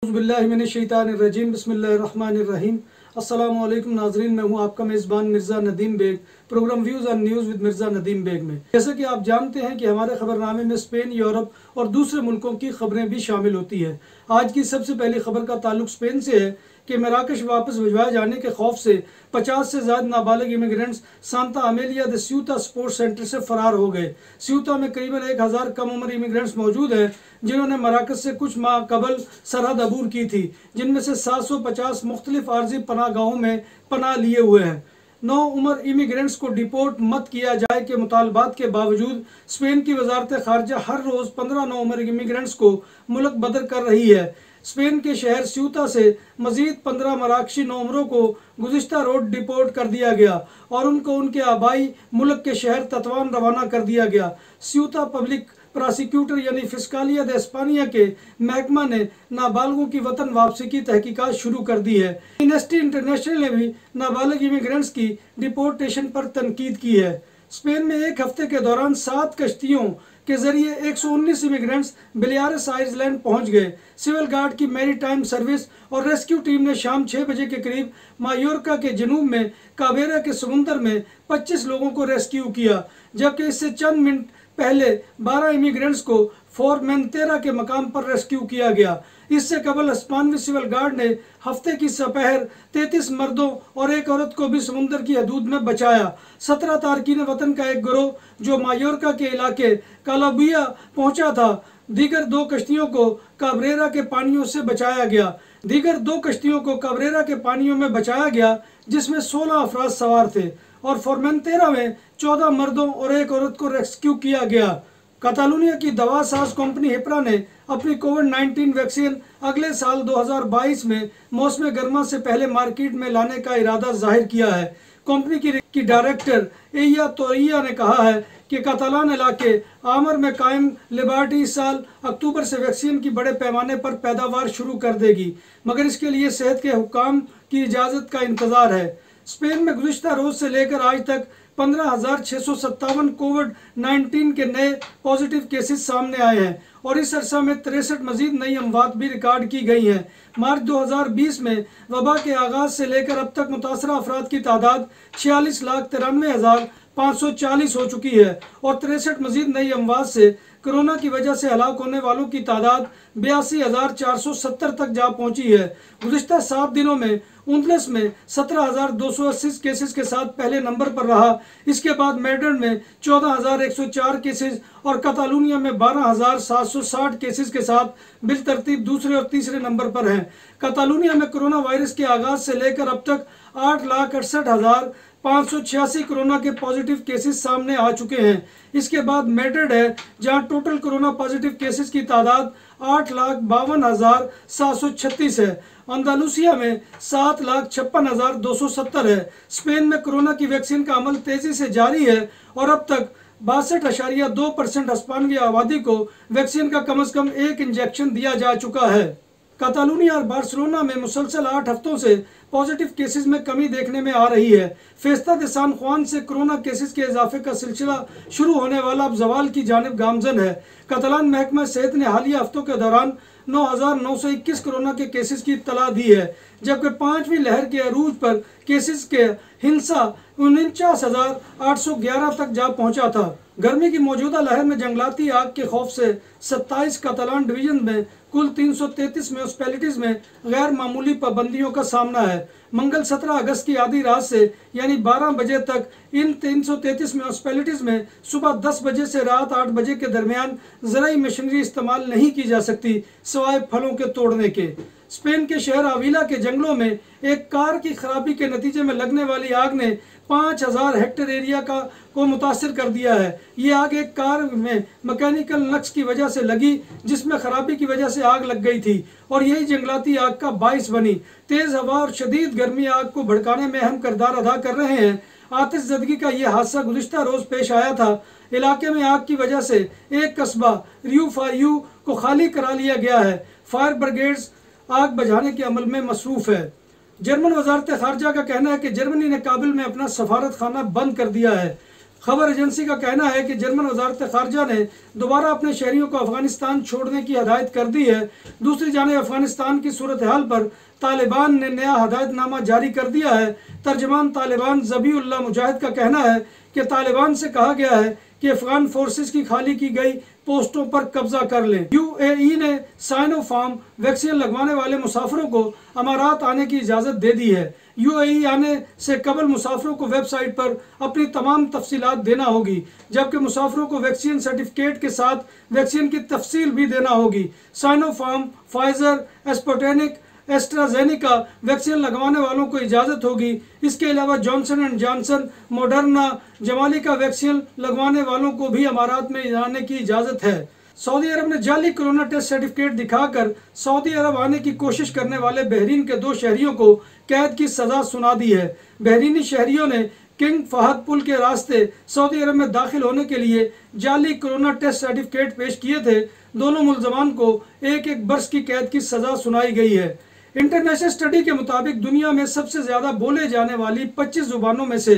बिस्मिल्लाहिर्रहमानिर्रहीम बिस्मिल्लाहिर्रहमानिर्रहीम। अस्सलामु अलैकुम नाजरीन, मैं हूं आपका मेज़बान Mirza Nadeem Baig, program views and news with Mirza Nadeem Baig में। जैसे कि आप जानते हैं कि हमारे खबरनामे में स्पेन, यूरोप और दूसरे मुल्कों की खबरें भी शामिल होती हैं। आज की सबसे पहली खबर का ताल्लुक स्पेन से है कि मराकश वापस भिजवाए जाने के खौफ से 50 से ज़्यादा नाबालिग immigrants Santa Amelia de Ceuta sports centre से फरार हो गए। स्यूता में करीबन 1000 कम उम्र इमिग्रेंट्स मौजूद हैं जिन्होंने मराकश से कुछ माह कबल सरहद अबूर की थी, जिनमें से 750 मुख्तलिफ आर्जी पनाहगाहों में पनाह लिए हुए हैं। 9 उम्र इमिग्रेंट्स को डिपोर्ट मत किया जाए के मुतालबात के बावजूद स्पेन की वजारत खारजा हर रोज़ 15 9 उम्र इमिग्रेंट्स को मुल्क बदर कर रही है। स्पेन के शहर स्यूता से मजीद 15 मराकशी नौमरों को गुज़िश्ता रोज डिपोर्ट कर दिया गया और उनको उनके आबाई मुल्क के शहर तत्वान रवाना कर दिया गया। स्यूता पब्लिक प्रोसिक्यूटर यानी फिस्कालिया दे एस्पानिया के महकमा ने नाबालगों की वतन वापसी की तहकीकात शुरू कर दी है। एमनेस्टी इंटरनेशनल ने भी नाबालिग इमिग्रेंट्स की डिपोर्टेशन पर तनकीद की है। स्पेन में एक हफ्ते के दौरान 7 कश्तियों के जरिए 119 इमिग्रेंट्स बेलियारिस आइलैंड पहुंच गए। सिविल गार्ड की मैरीटाइम सर्विस और रेस्क्यू टीम ने शाम 6 बजे के करीब मायोर्का के जनूब में काबेरा के समुंदर में 25 लोगों को रेस्क्यू किया, जबकि इससे चंद मिनट पहले 12 इमिग्रेंट्स को फोरमेंतेरा के मकाम पर रेस्क्यू किया गया। इससे कबल स्पेनी सिविल गार्ड ने हफ्ते की सपहर 33 मर्दों और एक औरत को भी समुद्र की हदूद में बचाया। 17 तारकीन वतन का एक गिरोह जो मायोर्का के इलाके कालाबिया पहुंचा था, दीगर 2 कश्तियों को काबरेरा के पानियों से बचाया गया। दीगर 2 कश्तियों को काबरेरा के पानियों में बचाया गया, जिसमें 16 अफराद सवार थे और फोरमेंतेरा में 14 मर्दों और एक औरत को रेस्क्यू किया गया। कातालुनिया की दवा साज कंपनी हिप्रा ने अपनी कोविड-19 वैक्सीन अगले साल 2022 में मौसम गर्मा से पहले मार्केट में लाने का इरादा जाहिर किया है। कंपनी की डायरेक्टर एया तोरिया ने कहा है कि कातालान इलाके आमर में कायम लिबर्टी इस साल अक्टूबर से वैक्सीन की बड़े पैमाने पर पैदावार शुरू कर देगी, मगर इसके लिए सेहत के हुक्काम की इजाज़त का इंतज़ार है। स्पेन में गुज़िश्ता रोज़ से लेकर आज तक 15,657 कोविड-19 के नए पॉजिटिव केसेस सामने आए हैं और इस अरसा में 63 मजीद नई अमवात भी रिकॉर्ड की गई हैं। मार्च 2020 में वबा के आगाज़ से लेकर अब तक मुतासरा अफराद की तादाद 46,93,540 हो चुकी है और 63 मजीद नई अमवात से कोरोना की वजह से हलाक होने वालों की तादाद 82,470 तक जा पहुंची है। गुज़िश्ता 7 दिनों में 19 में 17,280 केसेस के साथ पहले नंबर पर रहा। इसके बाद मैड्रिड में 14,104 केसेस और कातालुनिया में 12,760 केसेस के साथ बिलतरतीब दूसरे और तीसरे नंबर पर हैं। कातालुनिया में कोरोना वायरस के आगाज़ से लेकर अब तक 8,68,586 कोरोना के पॉजिटिव केसेस सामने आ चुके हैं। इसके बाद मैड्रिड है, जहां टोटल कोरोना पॉजिटिव केसेस की तादाद 8,52,736 है। अंदालुसिया में 7,56,270 है। स्पेन में कोरोना की वैक्सीन का अमल तेजी से जारी है और अब तक 62.2% हिस्पानिक आबादी को वैक्सीन का कम से कम 1 इंजेक्शन दिया जा चुका है। कातालुनिया और बार्सिलोना में मुसलसल 8 हफ्तों से पॉजिटिव केसेस में कमी देखने में आ रही है। फेस्ता दे सान खुआन से कोरोना केसेस के इजाफे का सिलसिला शुरू होने वाला अब जवाल की जानिब गामजन है। कातालान महकमा सेहत ने हालिया हफ्तों के दौरान 9,921 कोरोना के केसेस की इत्तला दी है, जबकि 5वीं लहर के अरूज पर केसेस के हिंसा 49,811 तक जा पहुंचा था। गर्मी की मौजूदा लहर में जंगलाती आग के खौफ से 27 कातालान डिवीजन में कुल 333 म्यूनिसिपैलिटीज में गैर मामूली पाबंदियों का सामना है। मंगल 17 अगस्त की आधी रात से यानी 12 बजे तक इन 333 म्यूनिसिपैलिटीज में सुबह 10 बजे से रात 8 बजे के दरमियान ज़राई मशीनरी इस्तेमाल नहीं की जा सकती सिवाय फलों के तोड़ने के। स्पेन के शहर आविला के जंगलों में एक कार की खराबी के नतीजे में लगने वाली आग ने 5,000 हेक्टेयर एरिया को मुतासिर कर दिया है। ये आग एक कार में मैकेनिकल नक्स की वजह से लगी, जिसमें खराबी की वजह से आग लग गई थी और यही जंगलाती आग का बाइस बनी। तेज हवा और शदीद गर्मी आग को भड़काने में अहम किरदार अदा कर रहे हैं। आतिशज़दगी का यह हादसा गुज़िश्ता रोज़ पेश आया था। इलाके में आग की वजह से एक कस्बा रियू फायू को खाली करा लिया गया है। फायर ब्रिगेड्स आग बुझाने के अमल में मसरूफ़ है। जर्मन वजारत खारजा का कहना है कि जर्मनी ने काबुल में अपना सफारत खाना बंद कर दिया है। खबर एजेंसी का कहना है कि जर्मन वजारत खारजा ने दोबारा अपने शहरियों को अफगानिस्तान छोड़ने की हदायत कर दी है। दूसरी जानिब अफगानिस्तान की सूरत हाल पर तालिबान ने नया हदायतनामा जारी कर दिया है। तर्जमान तालिबान ज़बीउल्लाह मुजाहिद का कहना है कि तालिबान से कहा गया है कि अफगान फोर्सेस की खाली की गई पोस्टों पर कब्जा कर लें। यूएई ने साइनोफार्म वैक्सीन लगवाने वाले मुसाफिरों को अमारात आने की इजाज़त दे दी है। यूएई आने से कबल मुसाफिरों को वेबसाइट पर अपनी तमाम तफसीलात देना होगी, जबकि मुसाफिरों को वैक्सीन सर्टिफिकेट के साथ वैक्सीन की तफसील भी देना होगी। Sinopharm, Pfizer, Sputnik, AstraZeneca vaccine लगवाने वालों को इजाज़त होगी। इसके अलावा जॉनसन एंड जॉनसन, मॉडर्ना, जमालिका वैक्सीन लगवाने वालों को भी अमारात में आने की इजाज़त है। सऊदी अरब ने जाली कोरोना टेस्ट सर्टिफिकेट दिखाकर सऊदी अरब आने की कोशिश करने वाले बहरीन के 2 शहरियों को कैद की सज़ा सुना दी है। बहरीनी शहरियों ने किंग फहद पुल के रास्ते सऊदी अरब में दाखिल होने के लिए जाली कोरोना टेस्ट सर्टिफिकेट पेश किए थे। दोनों मुलजमान को 1-1 बरस की कैद की सज़ा सुनाई गई है। इंटरनेशनल स्टडी के मुताबिक दुनिया में सबसे ज़्यादा बोले जाने वाली 25 ज़ुबानों में से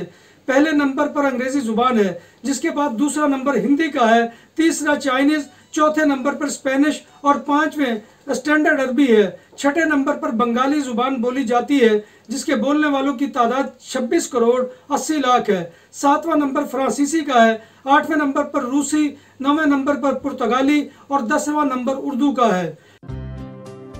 पहले नंबर पर अंग्रेज़ी ज़ुबान है, जिसके बाद दूसरा नंबर हिंदी का है, तीसरा चाइनीज़, चौथे नंबर पर स्पेनिश और 5वें स्टैंडर्ड अरबी है। छठे नंबर पर बंगाली ज़ुबान बोली जाती है, जिसके बोलने वालों की तादाद 26 करोड़ 80 लाख है। 7वां नंबर फ्रांसीसी का है, 8वें नंबर पर रूसी, 9वें नंबर पर पुर्तगाली और 10वां नंबर उर्दू का है।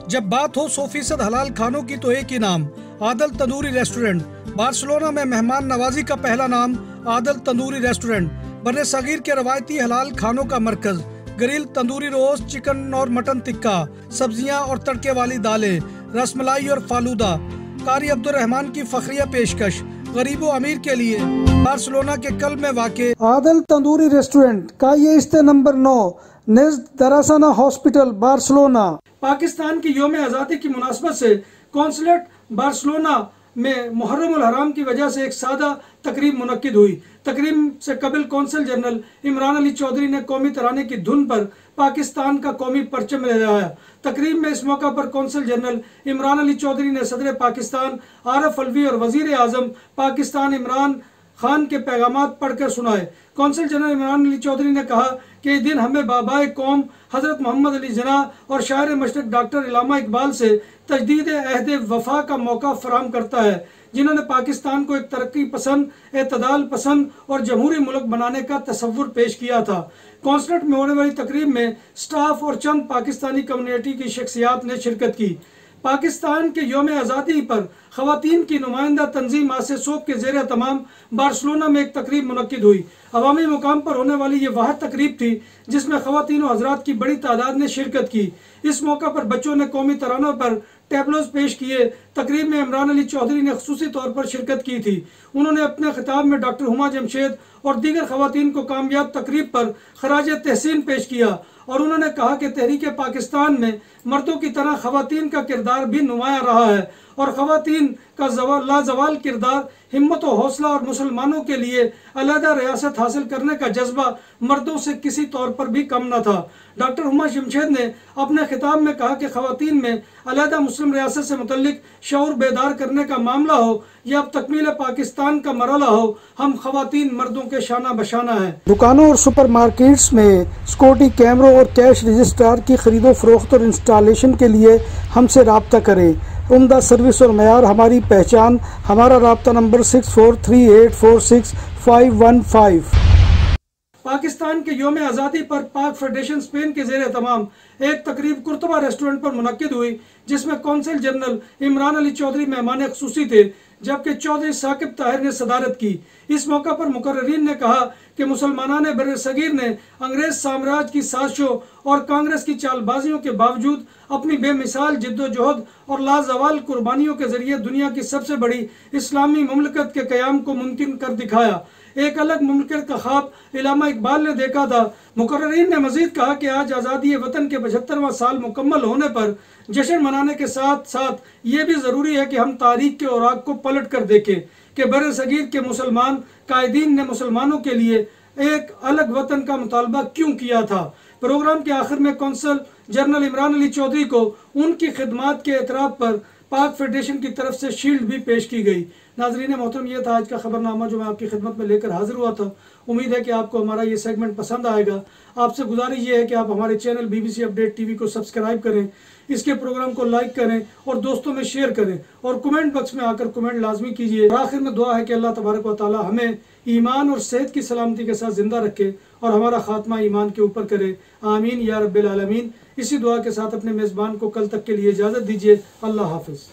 जब बात हो 100% हलाल खानों की तो एक ही नाम, आदल तंदूरी रेस्टोरेंट। बार्सिलोना में मेहमान नवाजी का पहला नाम आदल तंदूरी रेस्टोरेंट। बर्रे सगीर के रवायती हलाल खानों का मरकज, ग्रिल, तंदूरी रोस्ट, चिकन और मटन टिक्का, सब्जियां और तड़के वाली दालें, रसमलाई और फालूदा। कारी अब्दुर्रहमान की फखरिया पेशकश गरीबो अमीर के लिए। बार्सिलोना के कल्ब में वाक़े आदल तंदूरी रेस्टोरेंट का ये इस्ते नंबर 9 नेज़्द दरासाना हॉस्पिटल, बार्सिलोना। पाकिस्तान की यौम आज़ादी की मुनासबत से कौंसलेट बार्सिलोना में मुहर्रम उल हराम की वजह से एक सादा तकरीब मुनक्किद हुई। तकरीब से कबल कौंसल जनरल इमरान अली चौधरी ने कौमी तराने की धुन पर पाकिस्तान का कौमी परचम लहराया। तकरीब में इस मौका पर कौंसल जनरल इमरान अली चौधरी ने सदर पाकिस्तान आरफ अलवी और वजीर आज़म पाकिस्तान इमरान खान के पैगामात पढ़कर सुनाए। कौंसल जनरल इमरान अली चौधरी ने कहा कि ये दिन हमें बाबाए कौम हज़रत मोहम्मद अली जना और शायर मशरक़ डॉक्टर इलामा इकबाल से तजदीद अहद वफा का मौका फराहम करता है, जिन्होंने पाकिस्तान को एक तरक्की पसंद, एतदाल पसंद और जमहूरी मुल्क बनाने का तसव्वुर पेश किया था। कौंसलेट में होने वाली तकरीब में स्टाफ और चंद पाकिस्तानी कम्युनिटी की शख्सियात ने शिरकत की। पाकिस्तान के यौम आज़ादी पर ख़वातीन की नुमाइंदा तंजीम आसे सोब के ज़ेर तमाम बार्सिलोना में एक तकरीब मुनक्किद हुई। अवामी मुकाम पर होने वाली ये वाहिद तकरीब थी जिसमें ख़वातीन और हज़रात की बड़ी तादाद ने शिरकत की। इस मौका पर बच्चों ने कौमी तरानों पर टैबलोज पेश किए। तकरीब में इमरान अली चौधरी ने ख़ुसूसी तौर पर शिरकत की थी। उन्होंने अपने खिताब में डॉक्टर हुमा जमशेद और दीगर ख़वातीन को कामयाब तकरीब पर खराज तहसीन पेश किया और उन्होंने कहा कि तहरीक पाकिस्तान में मर्दों की तरह ख़वातीन का किरदार भी नुमाया रहा है और ख़वातीन का लाजवाल किरदार, हिम्मत और हौसला और मुसलमानों के लिए अलहदा रियासत हासिल करने का जज्बा मर्दों से किसी तौर पर भी कम न था। डॉक्टर हुमा जमशेद ने अपने खिताब में कहा कि ख़वातीन में अलहदा मुस्लिम रियासत से मुतल्लिक शऊर बेदार करने का मामला हो या अब तकमील पाकिस्तान का मरहला हो, हम ख़वातीन मर्दों के शाना बशाना है। दुकानों और सुपर मार्केट्स में सिक्योरिटी कैमरों और कैश रजिस्ट्रार की खरीदो फरोख्त और इंस्टॉलेशन के लिए हमसे रब्ता करें। उम्दा सर्विस और मयार हमारी पहचान। हमारा रब्ता नंबर 6438465115। पाकिस्तान के यौम आज़ादी पर पाक फेडरेशन स्पेन के ज़ेर तमाम एक तकरीब कुर्तबा रेस्टोरेंट पर मुनक्किद हुई, जिसमें कौंसल जनरल इमरान अली चौधरी मेहमान ख़ुसूसी थे, जबकि चौधरी साकिब ताहिर ने सदारत की। इस मौका पर मुकर्ररीन ने कहा कि मुसलमानान बर्र सगीर ने अंग्रेज साम्राज्य की साजिशों और कांग्रेस की चालबाजियों के बावजूद अपनी बेमिसाल जिद्दोजहद और लाजवाल कुर्बानियों के जरिए दुनिया की सबसे बड़ी इस्लामी मुमलकत के क़याम को मुमकिन कर दिखाया। एक अलग मुमलकत का ख्वाब इलामा इकबाल ने देखा था। मुकर्ररीन ने मजीद कहा कि आज आज़ादी वतन के 75वां साल मुकम्मल होने पर जश्न मनाने के साथ साथ ये भी ज़रूरी है कि हम तारीख के औराक को पलट कर देखें कि बर्र सगीर के मुसलमान कायदीन ने मुसलमानों के लिए एक अलग वतन का मुतालबा क्यों किया था। प्रोग्राम के आखिर में कौंसल जनरल इमरान अली चौधरी को उनकी खिदमात के एतराफ़ पर पाक फेडरेशन की तरफ से शील्ड भी पेश की गई। नाजरीन मोहतरम, ये था आज का खबरनामा जो मैं आपकी खिदमत में लेकर हाजिर हुआ था। उम्मीद है कि आपको हमारा ये सेगमेंट पसंद आएगा। आपसे गुजारिश ये है कि आप हमारे चैनल BBC अपडेट TV को सब्सक्राइब करें, इसके प्रोग्राम को लाइक करें और दोस्तों में शेयर करें और कमेंट बॉक्स में आकर कमेंट लाजमी कीजिए। और आखिर में दुआ है कि अल्लाह तबारक व तआला हमें ईमान और सेहत की सलामती के साथ ज़िंदा रखे और हमारा खात्मा ईमान के ऊपर करे। आमीन या रब्बिल आलमीन। इसी दुआ के साथ अपने मेज़बान को कल तक के लिए इजाज़त दीजिए। अल्लाह हाफ़िज़।